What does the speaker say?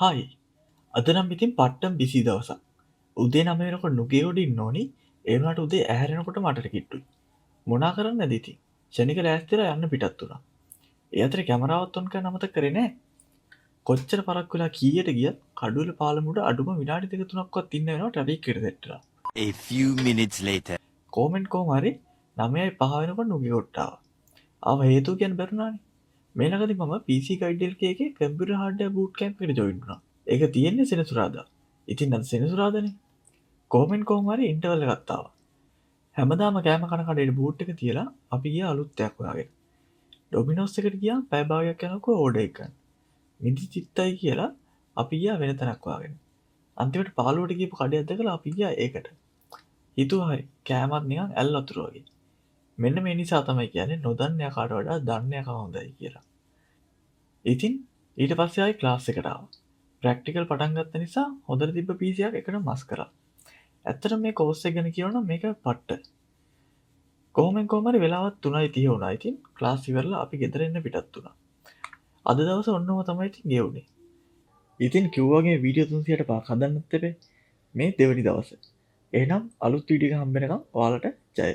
Hi අද නම් ඉතින් පට්ටම් බිසි දවසක්. උදේ 9 වෙනකොට නුගේ උඩ ඉන්න ඕනි. ඒ වුණාට උදේ ඇහැරෙනකොට මටට කිට්ටුයි. මොනා කරන්නද ඉතින්? ෂණික ලෑස්තිලා යන්න පිටත් වුණා. ඒ අතරේ කැමරාවත් ඔන් කරන්න අමතක කරේ නෑ. කොච්චර පරක් වෙලා කීයට ගියත් කඩුවල පාලමුඩ අඩුම විනාඩි 2-3ක්වත් ඉන්න වෙනවා ට්‍රැෆික් එකට සෙට්ටලා. A few minutes later. කොහොම හරි 9:05 වෙනකොට නුගේ උඩට ආවා. ආව හේතුව කියන්න බැරුණානේ. මේ ළඟදී මම PC Guide LK එකේ කම්පියුටර් හાર્ඩ්වෙයාර් බූට් කැම්ප් එකට ජොයින් වුණා. ඒක තියෙන්නේ සෙනසුරාදා. ඉතින් අද සෙනසුරාදානේ. කොහොම හරි ඉන්ටර්වල් එකක් ආවා. හැමදාම කෑම කන කඩේට බූට් එක තියලා අපි ගියා අලුත් දෙයක් හොයාගෙන. ඩොමිනෝස් එකට ගියා පැය භාගයක් යනකොට ඕඩර් එක ගන්න. මිදි චිත්තයි කියලා අපි ගියා වෙන තැනක් හොයාගෙන. අන්තිමට පාළුවට ගියපු කඩයක් දැකලා අපි ගියා ඒකට. හිතුවා හරි කෑමක් නිකන් ඇල් වතුර වගේ. මෙන්න මේ නිසා තමයි කියන්නේ නොදන්න යකාට වඩා දන්න යකා හොඳයි කියලා. ඉතින් ඊට පස්සේ ආයි ක්ලාස් එකට ආවා. ප්‍රැක්ටිකල් පටන් ගත්ත නිසා හොඳට තිබ්බ PC එකක් එකට මස් කරා. ඇත්තටම මේ කෝස් එක ගැන කියනවා නම් මේක පට්ට. කොහොම හරි වෙලාවත් 3:30 වුණා. ඉතින් ක්ලාස් ඉවරලා අපි ගෙදර එන්න පිටත් වුණා. අද දවසේ ඔන්නම තමයි ඉතින් ගෙවුනේ. ඉතින් කිව්වාගේ වීඩියෝ 300ට පාක් හදන්නත් එපේ. මේ දෙවෙනි දවසේ. එහෙනම් අලුත් වීඩියෝ එක හම්බ වෙනකම් ඔයාලට ජය.